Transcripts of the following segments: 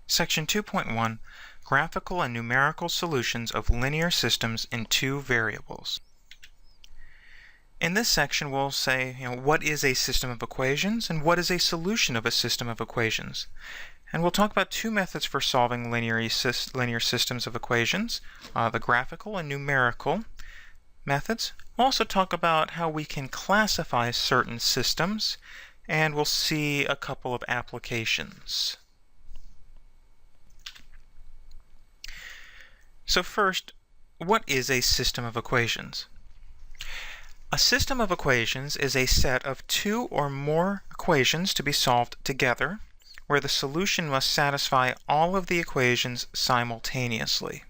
Section 2.1, Graphical and Numerical Solutions of Linear Systems in Two Variables. In this section, we'll say, what is a system of equations and what is a solution of a system of equations. And we'll talk about two methods for solving linear systems of equations, the graphical and numerical methods. We'll also talk about how we can classify certain systems, and we'll see a couple of applications. So first, what is a system of equations? A system of equations is a set of two or more equations to be solved together, where the solution must satisfy all of the equations simultaneously.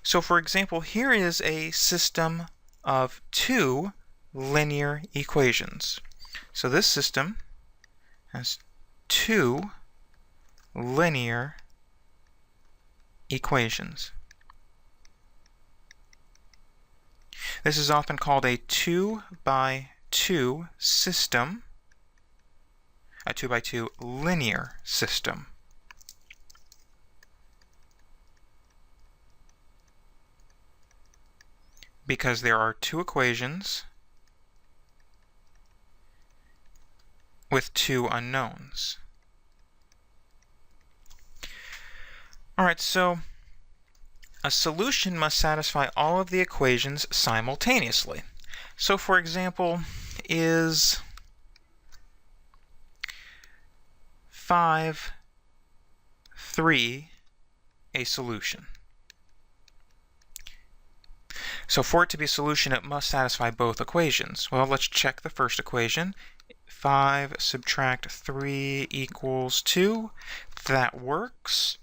So for example, here is a system of two linear equations. So this system has two linear equations. This is often called a 2 by 2 system, a 2 by 2 linear system. Because there are two equations with two unknowns. Alright, so a solution must satisfy all of the equations simultaneously. So for example, is 5, 3 a solution? So for it to be a solution, it must satisfy both equations. Well, let's check the first equation. 5 subtract 3 equals 2. That works.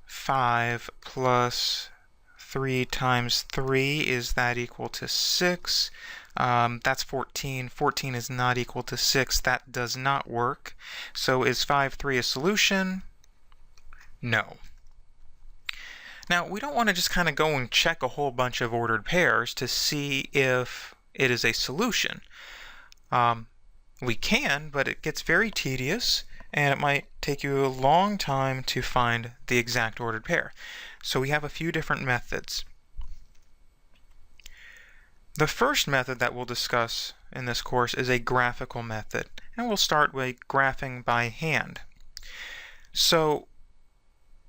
5 plus 3 times 3, is that equal to 6? That's 14. 14 is not equal to 6. That does not work. So is 5, 3 a solution? No. Now, we don't want to just kind of go and check a whole bunch of ordered pairs to see if it is a solution. We can, but it gets very tedious, and it might take you a long time to find the exact ordered pair. So we have a few different methods. The first method that we'll discuss in this course is a graphical method, and we'll start with graphing by hand. So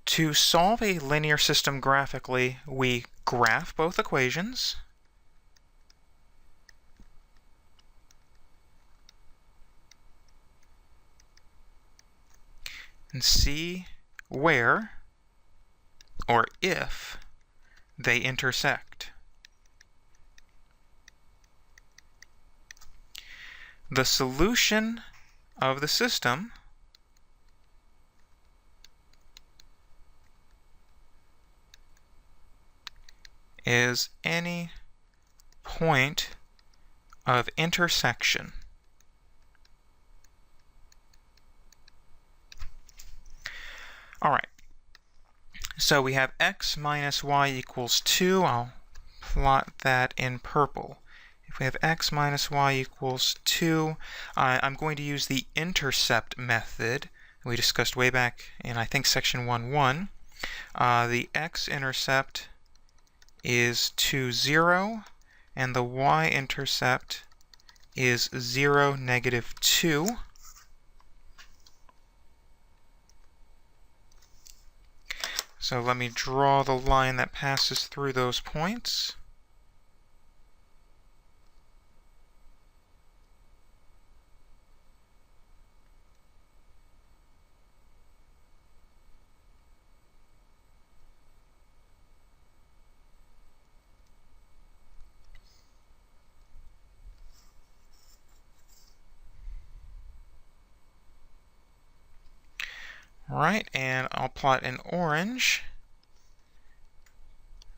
to solve a linear system graphically, we graph both equations, and see where or if they intersect. The solution of the system is any point of intersection. Alright, so we have x minus y equals 2. I'll plot that in purple. If we have x minus y equals 2, I'm going to use the intercept method we discussed way back in, I think, section 1.1. The x-intercept is 2, 0, and the y-intercept is 0, negative 2. So let me draw the line that passes through those points. Alright, and I'll plot in orange.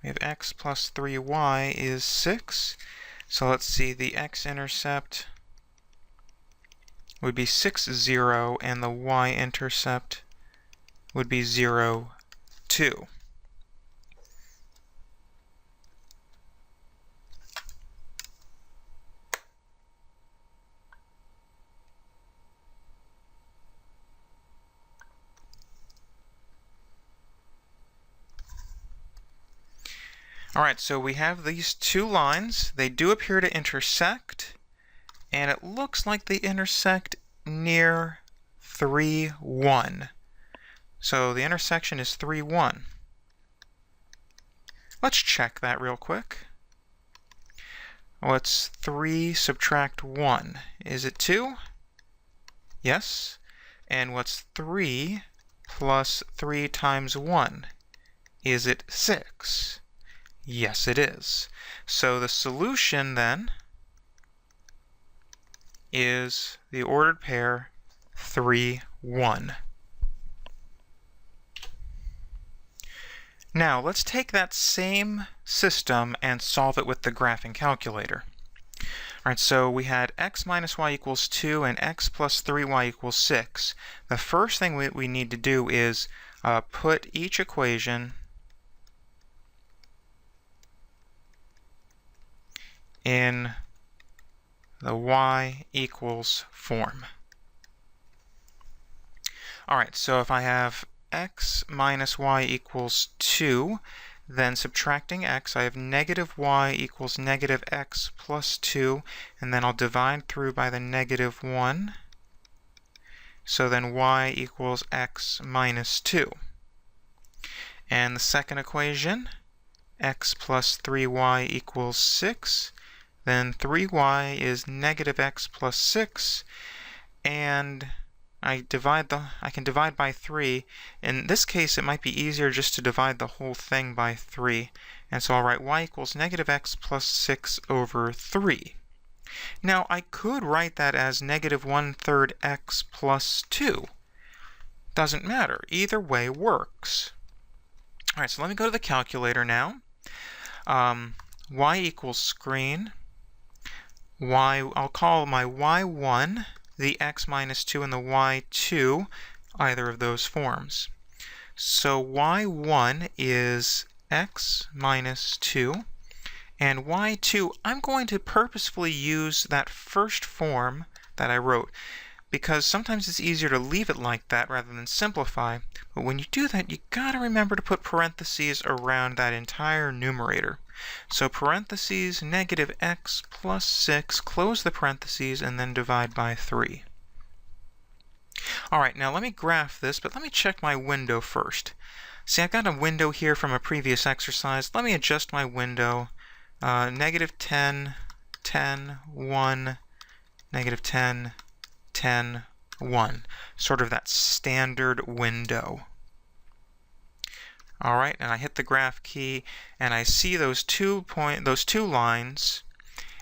We have x plus 3y is 6. So let's see, the x-intercept would be 6, 0, and the y-intercept would be 0, 2. All right, so we have these two lines. They do appear to intersect, and it looks like they intersect near 3, 1. So the intersection is 3, 1. Let's check that real quick. What's 3 subtract 1? Is it 2? Yes. And what's 3 plus 3 times 1? Is it 6? Yes, it is. So the solution then is the ordered pair 3, 1. Now, let's take that same system and solve it with the graphing calculator. All right, so we had x minus y equals 2 and x plus 3y equals 6. The first thing we need to do is put each equation in the y equals form. All right, so if I have x minus y equals 2, then subtracting x, I have negative y equals negative x plus 2, and then I'll divide through by the negative 1. So then y equals x minus 2. And the second equation, x plus 3y equals 6. Then 3y is negative x plus 6, and I can divide by 3. In this case, it might be easier just to divide the whole thing by 3. And so I'll write y equals negative x plus 6 over 3. Now, I could write that as negative 1/3 x plus 2. Doesn't matter. Either way works. All right, so let me go to the calculator now. Y equals screen. I'll call my y1 the x minus 2 and the y2, either of those forms. So y1 is x minus 2, and y2, I'm going to purposefully use that first form that I wrote, because sometimes it's easier to leave it like that rather than simplify. But when you do that, you gotta remember to put parentheses around that entire numerator. So parentheses, negative x plus 6, close the parentheses, and then divide by 3. All right, now let me graph this, but let me check my window first. See, I've got a window here from a previous exercise. Let me adjust my window. Negative 10, 10, 1, negative 10, 10, 1. Sort of that standard window. All right, and I hit the graph key, and I see those two lines,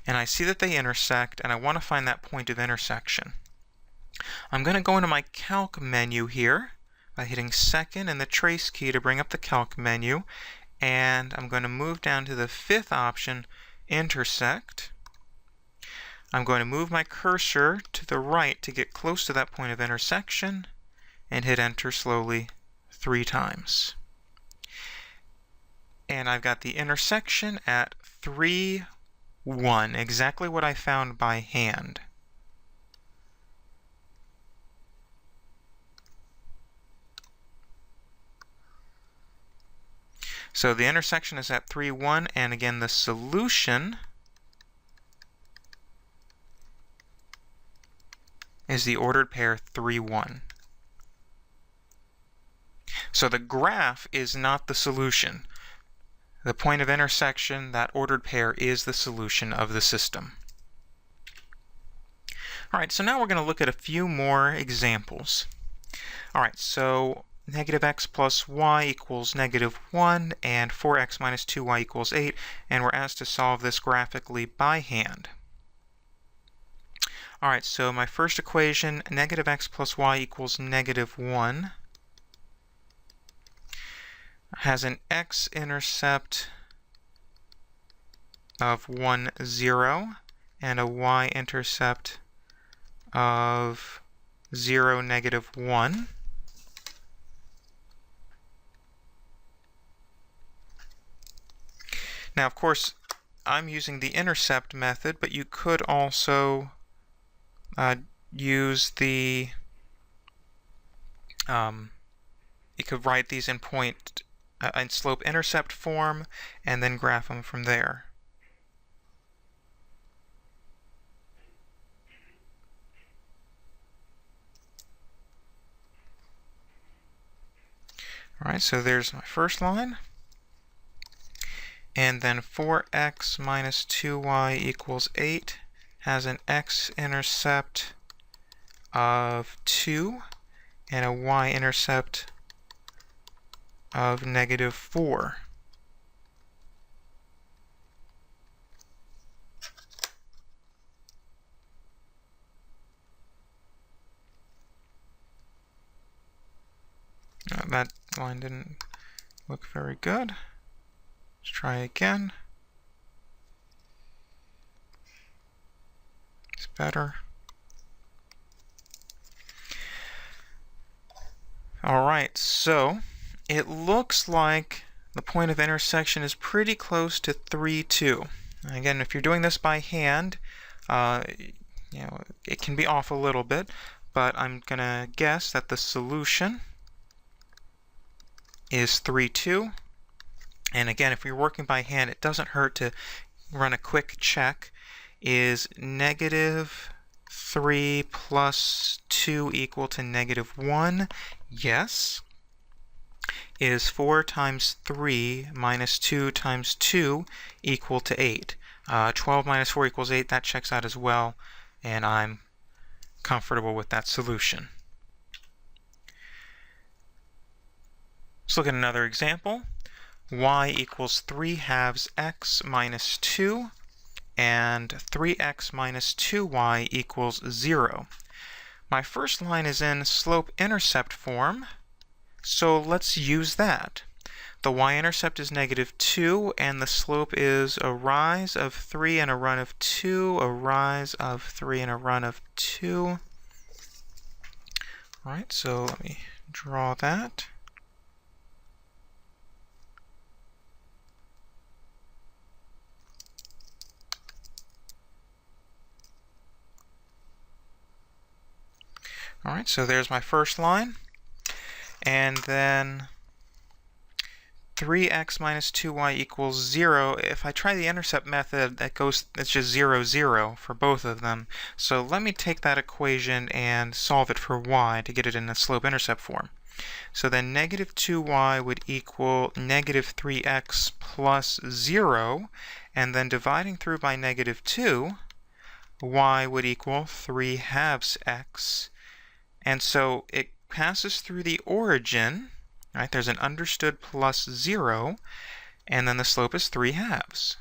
and I see that they intersect, and I want to find that point of intersection. I'm going to go into my calc menu here by hitting second and the trace key to bring up the calc menu, and I'm going to move down to the fifth option, intersect. I'm going to move my cursor to the right to get close to that point of intersection, and hit enter slowly 3 times. And I've got the intersection at 3, 1, exactly what I found by hand. So the intersection is at 3, 1, and again the solution is the ordered pair 3, 1. So the graph is not the solution. The point of intersection, that ordered pair, is the solution of the system. All right, so now we're going to look at a few more examples. All right, so negative x plus y equals negative 1, and 4x minus 2y equals 8, and we're asked to solve this graphically by hand. All right, so my first equation, negative x plus y equals negative 1, has an x-intercept of 1, 0, and a y-intercept of 0, negative 1. Now, of course, I'm using the intercept method, but you could also use the, you could write these in point in slope-intercept form, and then graph them from there. All right, so there's my first line. And then 4x minus 2y equals 8 has an x-intercept of 2 and a y-intercept of negative 4. That line didn't look very good. Let's try again. It's better. Alright, so it looks like the point of intersection is pretty close to 3, 2. Again, if you're doing this by hand, it can be off a little bit, but I'm going to guess that the solution is 3, 2. And again, if you're working by hand, it doesn't hurt to run a quick check. Is negative 3 plus 2 equal to negative 1? Yes. Is 4 times 3 minus 2 times 2 equal to 8? 12 minus 4 equals 8. That checks out as well, and I'm comfortable with that solution. Let's look at another example. Y equals 3 halves x minus 2, and 3x minus 2y equals 0. My first line is in slope-intercept form, so let's use that. The y-intercept is negative 2, and the slope is a rise of 3 and a run of 2, a rise of 3 and a run of 2. All right, so let me draw that. All right, so there's my first line. And then 3x minus 2y equals 0. If I try the intercept method, it's just 0, 0 for both of them. So let me take that equation and solve it for y to get it in the slope-intercept form. So then negative 2y would equal negative 3x plus 0, and then dividing through by negative 2, y would equal 3 halves x. And so it passes through the origin, right? There's an understood plus 0, and then the slope is 3 halves.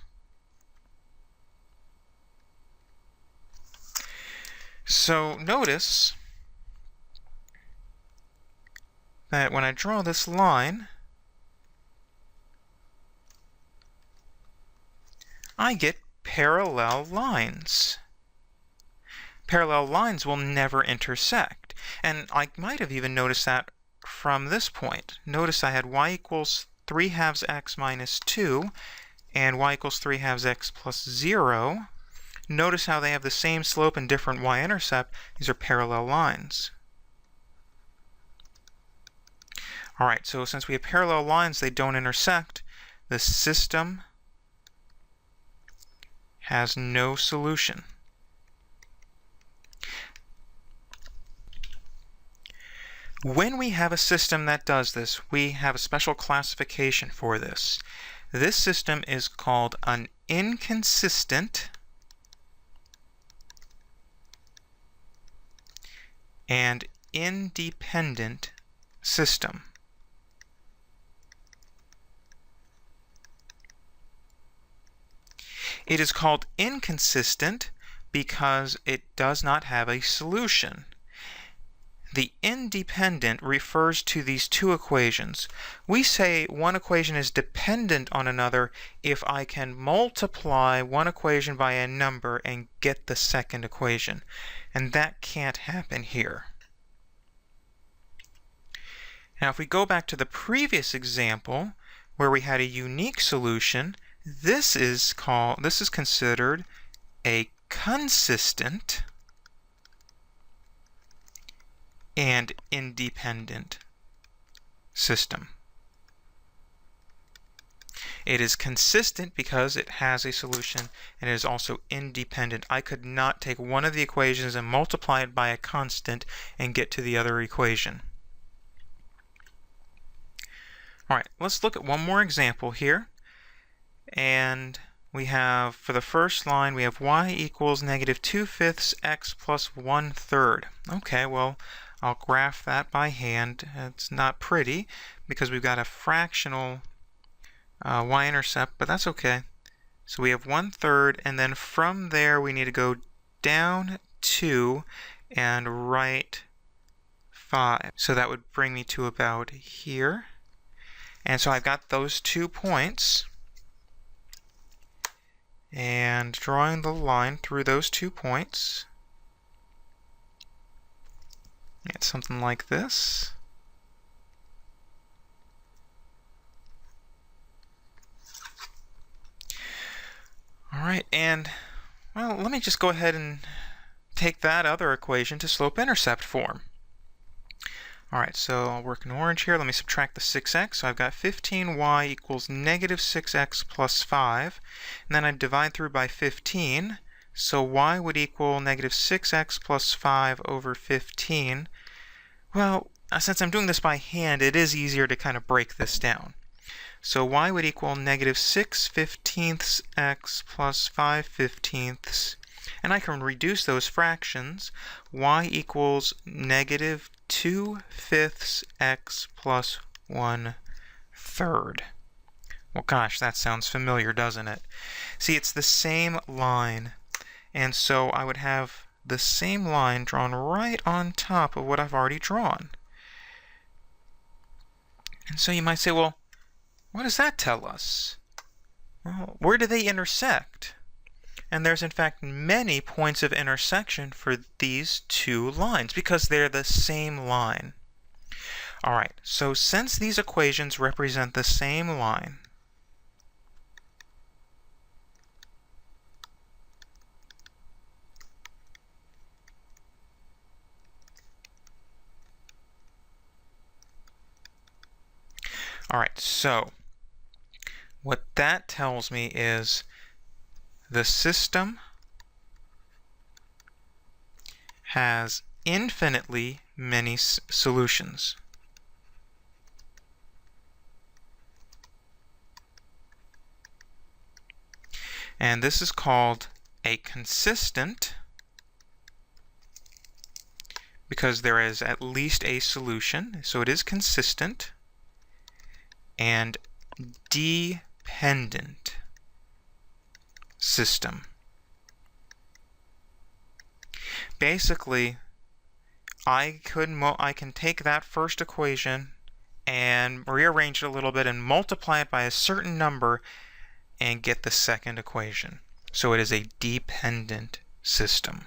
So notice that when I draw this line, I get parallel lines. Parallel lines will never intersect. And I might have even noticed that from this point. Notice I had y equals 3 halves x minus 2 and y equals 3 halves x plus 0. Notice how they have the same slope and different y-intercept. These are parallel lines. All right, so since we have parallel lines, they don't intersect. The system has no solution. When we have a system that does this, we have a special classification for this. This system is called an inconsistent and independent system. It is called inconsistent because it does not have a solution. The independent refers to these two equations. We say one equation is dependent on another if I can multiply one equation by a number and get the second equation. And that can't happen here. Now if we go back to the previous example where we had a unique solution, this is considered a consistent and independent system. It is consistent because it has a solution, and it is also independent. I could not take one of the equations and multiply it by a constant and get to the other equation. All right, let's look at one more example here. And we have, for the first line, we have y equals negative 2/5 x plus 1/3. Okay, well, I'll graph that by hand. It's not pretty because we've got a fractional y-intercept, but that's okay. So we have 1/3, and then from there we need to go down 2 and right 5. So that would bring me to about here. And so I've got those 2 points. And drawing the line through those 2 points, it's something like this. All right, and well, let me just go ahead and take that other equation to slope-intercept form. All right, so I'll work in orange here. Let me subtract the 6x. So I've got 15y equals negative 6x plus 5. And then I divide through by 15. So y would equal negative 6x plus 5 over 15. Well, since I'm doing this by hand, it is easier to kind of break this down. So y would equal negative 6/15 x plus 5/15. And I can reduce those fractions. Y equals negative 2/5 x plus 1/3. Well, gosh, that sounds familiar, doesn't it? See, it's the same line. And so I would have the same line drawn right on top of what I've already drawn. And so you might say, well, what does that tell us? Well, where do they intersect? And there's in fact many points of intersection for these 2 lines because they're the same line. All right, so since these equations represent the same line, all right, so what that tells me is the system has infinitely many solutions. And this is called a consistent because there is at least a solution, so it is consistent, and dependent system. Basically, I can take that first equation and rearrange it a little bit and multiply it by a certain number and get the second equation. So it is a dependent system.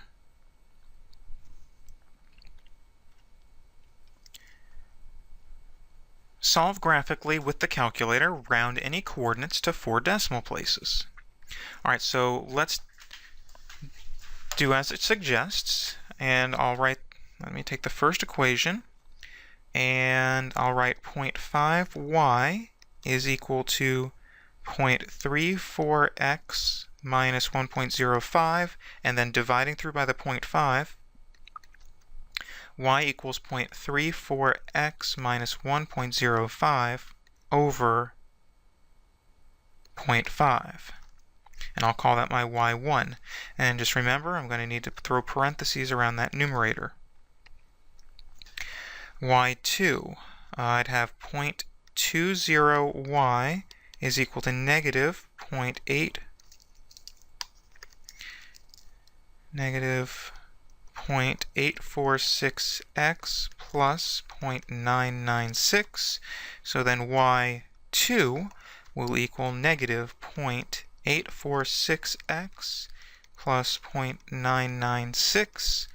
Solve graphically with the calculator. Round any coordinates to 4 decimal places. All right, so let's do as it suggests, and let me take the first equation, and I'll write 0.5y is equal to 0.34x minus 1.05, and then dividing through by the 0.5, y equals 0.34x minus 1.05 over 0.5. And I'll call that my y1. And just remember, I'm going to need to throw parentheses around that numerator. y2, I'd have 0.20y is equal to negative 0.846x plus 0.996. So then y2 will equal negative 0.846x plus 0.996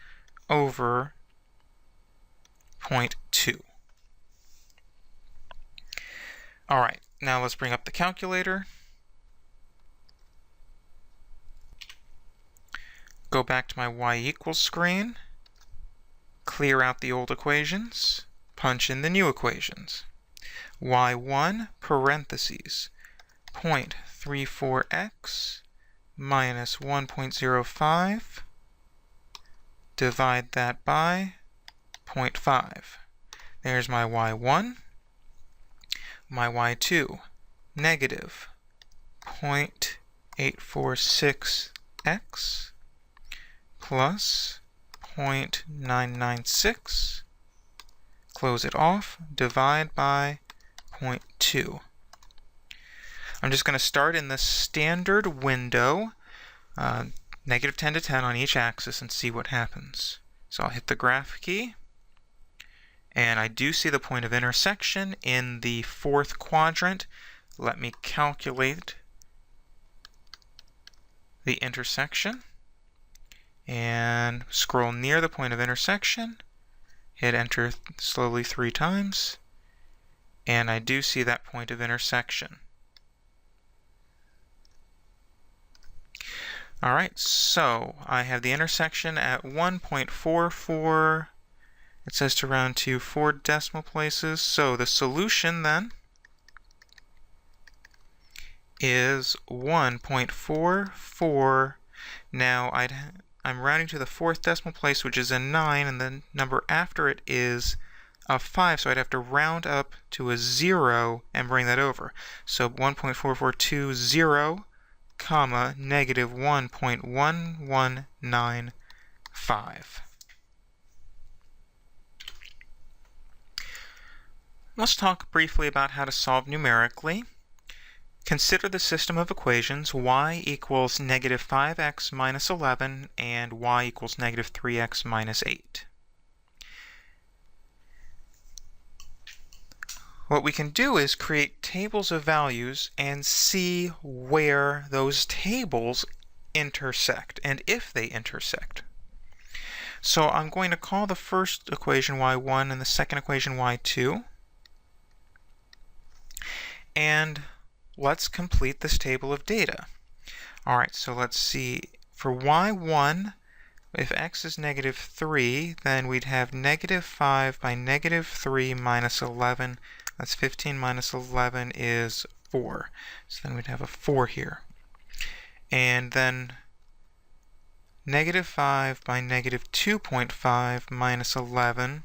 over 0.2. All right, now let's bring up the calculator. Go back to my y equals screen, clear out the old equations, punch in the new equations. y1 parentheses 0.34x minus 1.05. Divide that by 0.5. There's my y1. My y2, negative 0.846x plus 0.996. Close it off, divide by 0.2. I'm just going to start in the standard window, negative 10 to 10 on each axis, and see what happens. So I'll hit the graph key, and I do see the point of intersection in the fourth quadrant. Let me calculate the intersection and scroll near the point of intersection. Hit enter slowly 3 times, and I do see that point of intersection. Alright, so I have the intersection at 1.44. It says to round to 4 decimal places. So the solution then is 1.44. Now I'm rounding to the 4th decimal place, which is a 9, and the number after it is a 5, so I'd have to round up to a 0 and bring that over. So 1.4420, comma, negative 1.1195. Let's talk briefly about how to solve numerically. Consider the system of equations y equals negative 5x minus 11 and y equals negative 3x minus 8. What we can do is create tables of values and see where those tables intersect and if they intersect. So I'm going to call the first equation y1 and the second equation y2. And let's complete this table of data. Alright, so let's see. For y1, if x is negative 3, then we'd have negative 5 by negative 3 minus 11. That's 15 minus 11 is 4. So then we'd have a 4 here. And then negative 5 by negative 2.5 minus 11.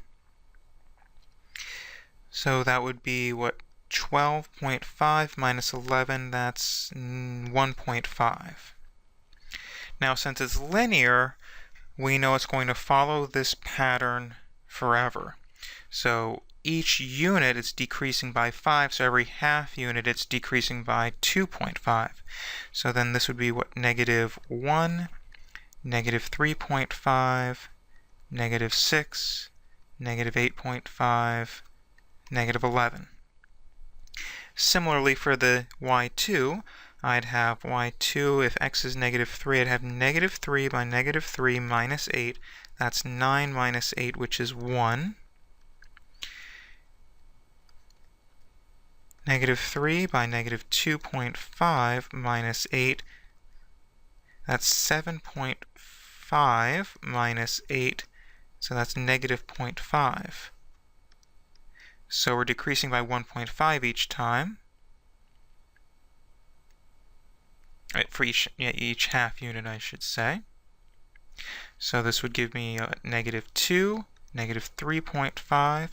So that would be what? 12.5 minus 11, that's 1.5. Now, since it's linear, we know it's going to follow this pattern forever. So each unit is decreasing by 5, so every half unit it's decreasing by 2.5. So then this would be what? Negative 1, negative 3.5, negative 6, negative 8.5, negative 11. Similarly, for the y2, I'd have y2, if x is negative 3, I'd have negative 3 by negative 3 minus 8. That's 9 minus 8, which is 1. Negative 3 by negative 2.5 minus 8. That's 7.5 minus 8, so that's negative 0.5. So we're decreasing by 1.5 each time. For each half unit, I should say. So this would give me negative 2, negative 3.5,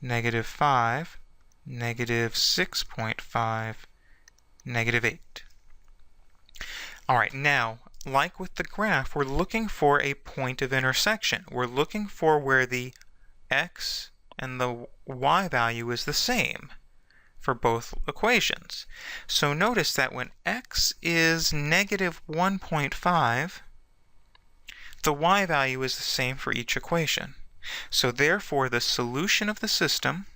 negative 5, negative 6.5, negative 8. Alright, now, like with the graph, we're looking for a point of intersection. We're looking for where the x and the y value is the same for both equations. So notice that when x is negative 1.5, the y value is the same for each equation. So therefore, the solution of the system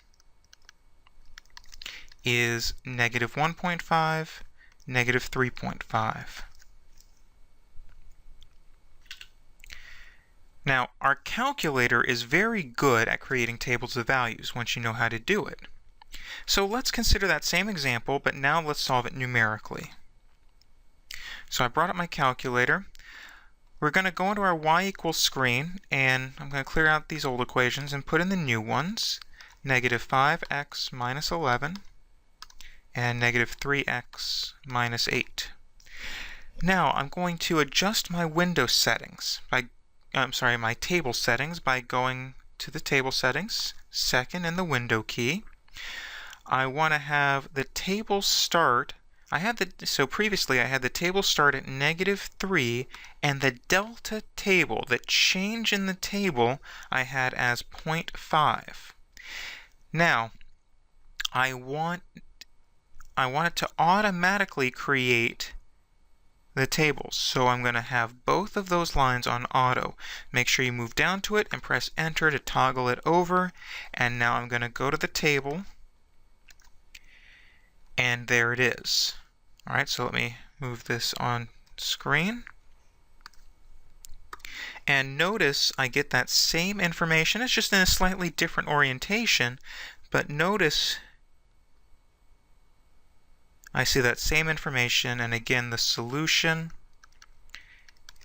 is negative 1.5, negative 3.5. Now, our calculator is very good at creating tables of values once you know how to do it. So let's consider that same example, but now let's solve it numerically. So I brought up my calculator. We're going to go into our y equals screen, and I'm going to clear out these old equations and put in the new ones. Negative 5x minus 11 and negative 3x minus 8. Now I'm going to adjust my window settings my table settings by going to the table settings, second, and the window key. I want to have the table start. So previously I had the table start at negative 3, and the delta table, the change in the table, I had as 0.5. Now I want it to automatically create the tables. So I'm going to have both of those lines on auto. Make sure you move down to it and press enter to toggle it over. And now I'm going to go to the table, and there it is. All right, so let me move this on screen. And notice I get that same information. It's just in a slightly different orientation, but notice I see that same information, and again the solution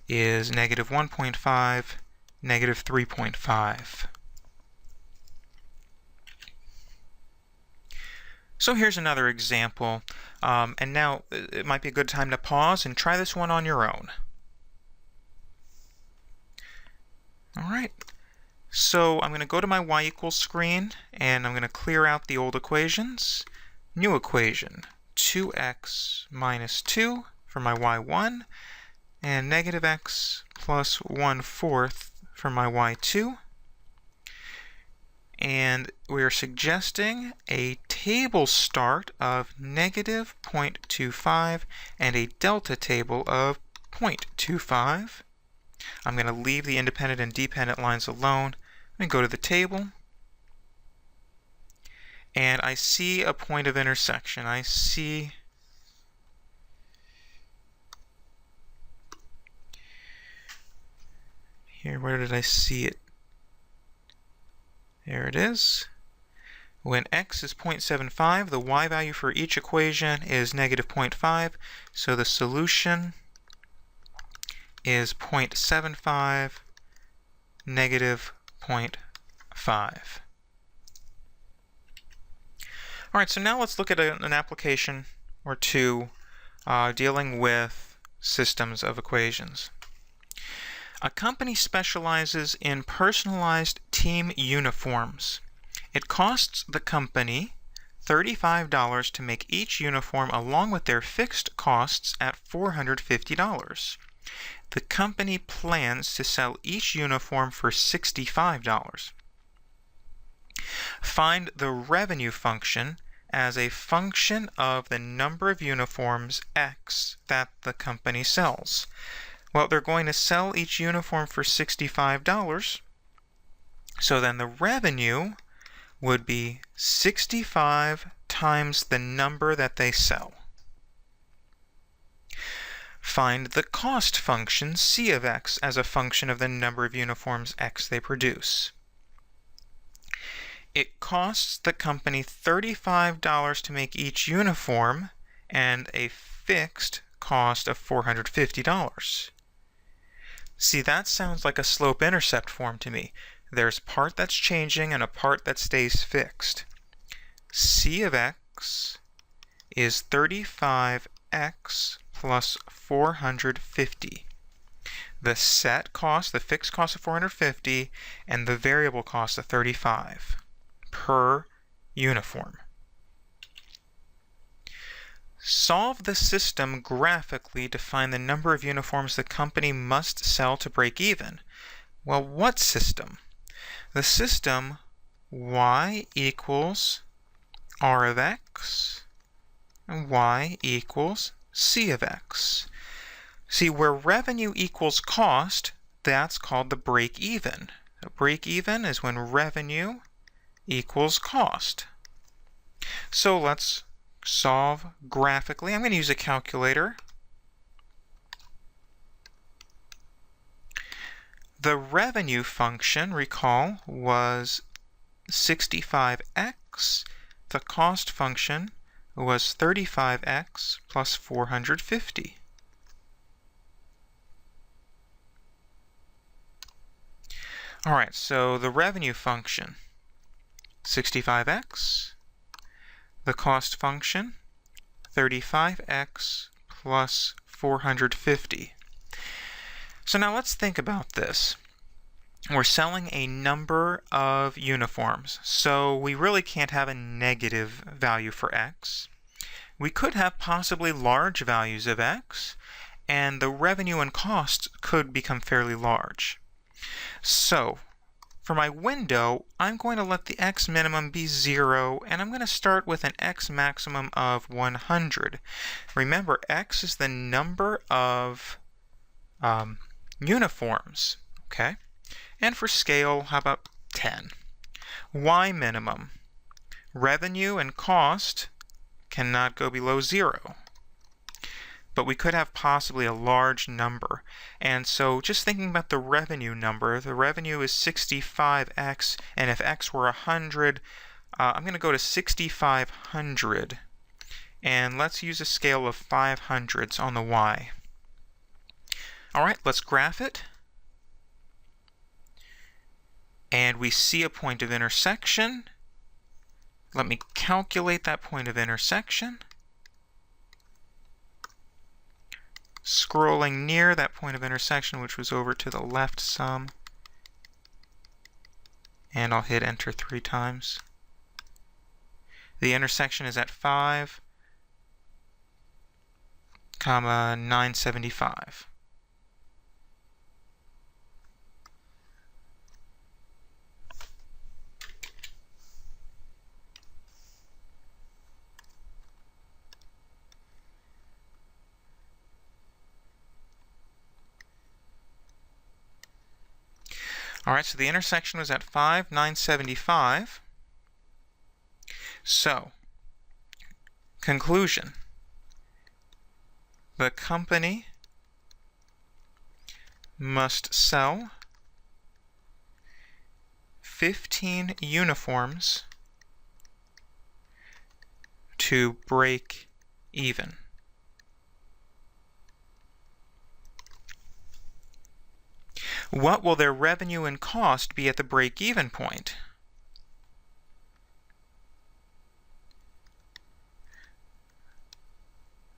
is negative 1.5, negative 3.5. So here's another example, and now it might be a good time to pause and try this one on your own. All right, so I'm going to go to my y equals screen, and I'm going to clear out the old equations. New equation, 2x minus 2 for my y1, and negative x plus 1/4 for my y2. And we are suggesting a table start of negative 0.25 and a delta table of 0.25. I'm going to leave the independent and dependent lines alone and go to the table. And I see a point of intersection. I see here, where did I see it? There it is. When x is 0.75, the y value for each equation is negative 0.5, so the solution is 0.75, negative 0.5. All right, so now let's look at an application or two dealing with systems of equations. A company specializes in personalized team uniforms. It costs the company $35 to make each uniform along with their fixed costs at $450. The company plans to sell each uniform for $65. Find the revenue function as a function of the number of uniforms X that the company sells. Well, they're going to sell each uniform for $65, so then the revenue would be 65 times the number that they sell. Find the cost function C of X as a function of the number of uniforms X they produce. It costs the company $35 to make each uniform and a fixed cost of $450. See, that sounds like a slope-intercept form to me. There's a part that's changing and a part that stays fixed. C of X is 35x plus 450. The set cost, the fixed cost of 450, and the variable cost of 35 per uniform. Solve the system graphically to find the number of uniforms the company must sell to break even. Well, what system? The system y equals r of x and y equals c of x. See, where revenue equals cost, that's called the break even. A break even is when revenue equals cost. So let's solve graphically. I'm going to use a calculator. The revenue function, recall, was 65x. The cost function was 35x plus 450. All right, so the revenue function, 65x. The cost function 35x plus 450. So now let's think about this. We're selling a number of uniforms, so we really can't have a negative value for x. We could have possibly large values of x, and the revenue and cost could become fairly large. So for my window, I'm going to let the x minimum be 0, and I'm going to start with an x maximum of 100. Remember, x is the number of uniforms, okay? And for scale, how about 10? Y minimum. Revenue and cost cannot go below 0. But we could have possibly a large number. And so just thinking about the revenue number, the revenue is 65x, and if x were 100, I'm going to go to 6,500. And let's use a scale of 500s on the y. All right, let's graph it. And we see a point of intersection. Let me calculate that point of intersection. Scrolling near that point of intersection, which was over to the left some. And I'll hit enter 3 times. The intersection is at 5, 975. All right, so the intersection was at 5, 975. So, conclusion. The company must sell 15 uniforms to break even. What will their revenue and cost be at the break-even point?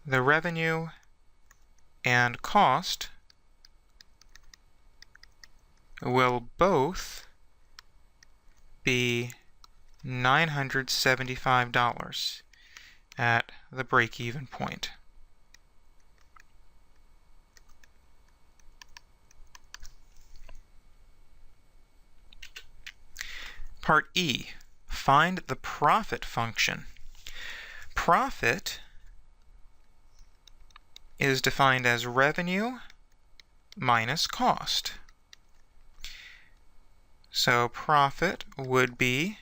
The revenue and cost will both be $975 at the break-even point. Part E, find the profit function. Profit is defined as revenue minus cost. So profit would be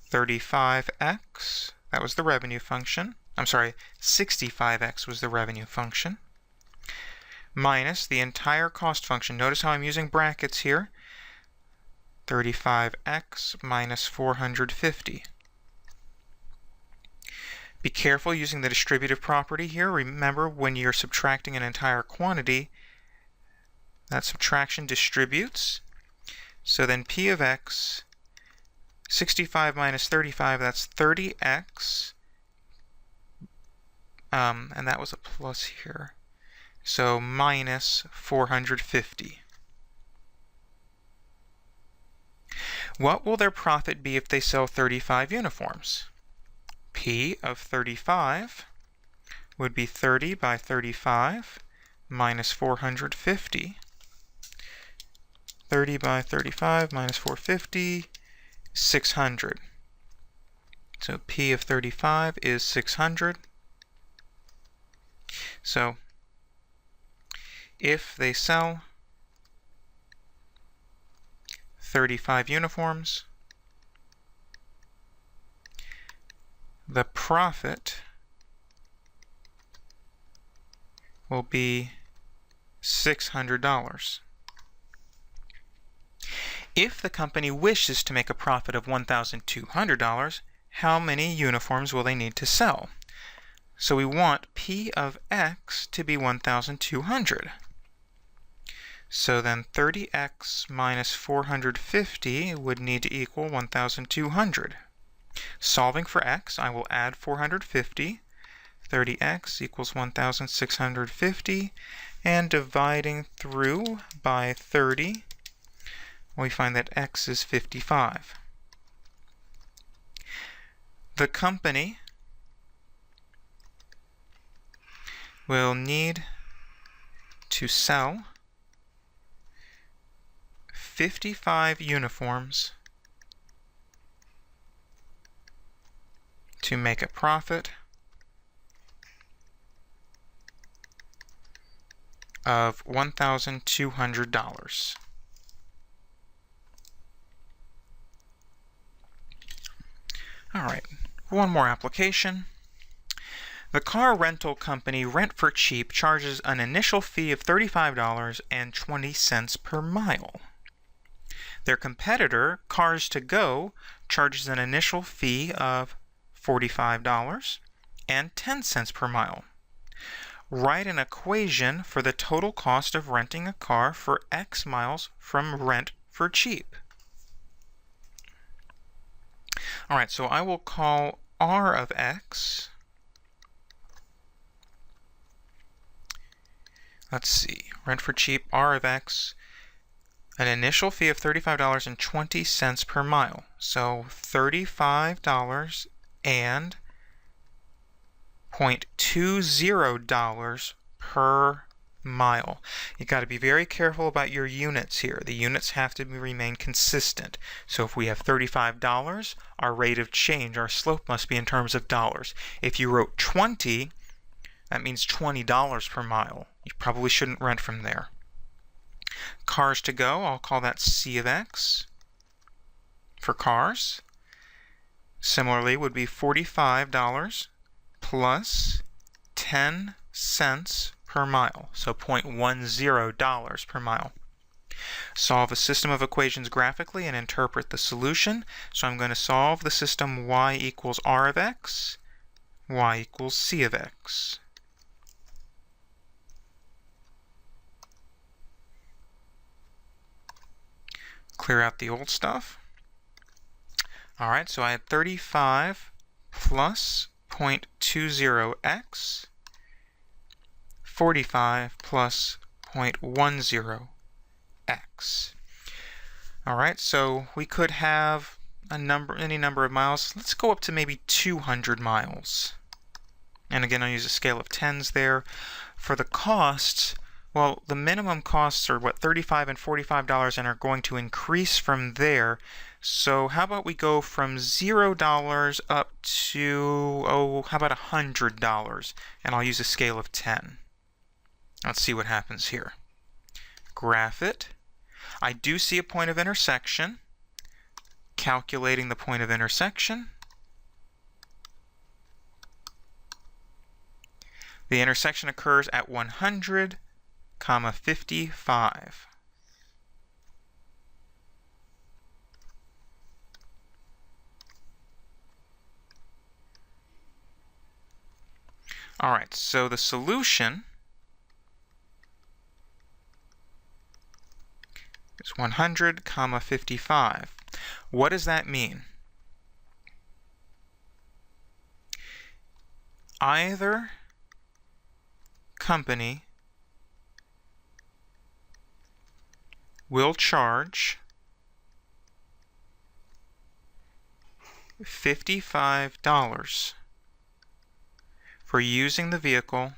35x, that was the revenue function. I'm sorry, 65x was the revenue function, minus the entire cost function. Notice how I'm using brackets here. 35x minus 450. Be careful using the distributive property here. Remember, when you're subtracting an entire quantity, that subtraction distributes. So then p of x, 65 minus 35, that's 30x. And that was a plus here. So minus 450. What will their profit be if they sell 35 uniforms? P of 35 would be 30 by 35 minus 450. 30 by 35 minus 450, 600. So P of 35 is 600. So if they sell 35 uniforms, the profit will be $600. If the company wishes to make a profit of $1,200, how many uniforms will they need to sell? So we want P of X to be 1,200. So then 30x minus 450 would need to equal 1,200. Solving for x, I will add 450. 30x equals 1,650, and dividing through by 30, we find that x is 55. The company will need to sell 55 uniforms to make a profit of $1,200. All right, one more application. The car rental company Rent for Cheap charges an initial fee of $35.20 per mile. Their competitor, Cars to Go, charges an initial fee of $45.10 per mile. Write an equation for the total cost of renting a car for X miles from Rent for Cheap. All right, so I will call R of X. Let's see, Rent for Cheap, R of X, an initial fee of $35.20 per mile. So $35 and $0.20 per mile. You got to be very careful about your units here. The units have to remain consistent. So if we have $35, our rate of change, our slope must be in terms of dollars. If you wrote 20, that means $20 per mile. You probably shouldn't rent from there. Cars to Go, I'll call that C of X for cars. Similarly, would be $45 plus 10 cents per mile, so $0.10 per mile. Solve a system of equations graphically and interpret the solution. So I'm going to solve the system y equals r of x, y equals c of x. Clear out the old stuff. All right, so I had 35 plus 0.20x, 45 plus 0.10x. All right, so we could have any number of miles. Let's go up to maybe 200 miles. And again, I'll use a scale of tens there. For the costs, well, the minimum costs are what, $35 and $45, and are going to increase from there. So how about we go from $0 up to, how about $100? And I'll use a scale of 10. Let's see what happens here. Graph it. I do see a point of intersection. Calculating the point of intersection. The intersection occurs at 100, 55. All right, so the solution is 100, 55. What does that mean? Either company will charge $55 for using the vehicle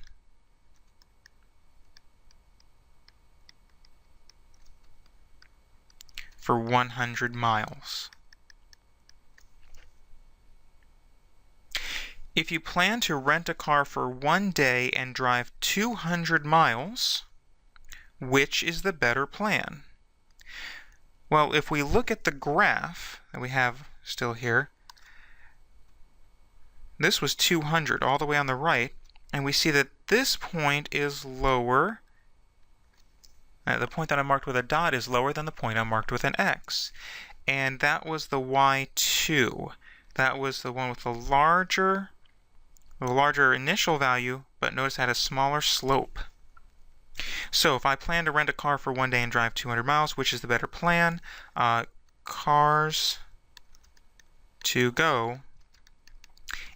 for 100 miles. If you plan to rent a car for 1 day and drive 200 miles, which is the better plan? Well, if we look at the graph that we have still here, this was 200 all the way on the right, and we see that this point is lower. The point that I marked with a dot is lower than the point I marked with an X. And that was the Y2. That was the one with the larger initial value, but notice it had a smaller slope. So if I plan to rent a car for 1 day and drive 200 miles, which is the better plan? Cars to Go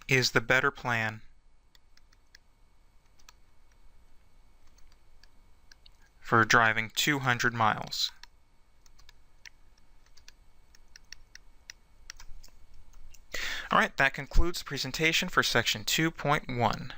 is the better plan for driving 200 miles. All right, that concludes the presentation for section 2.1.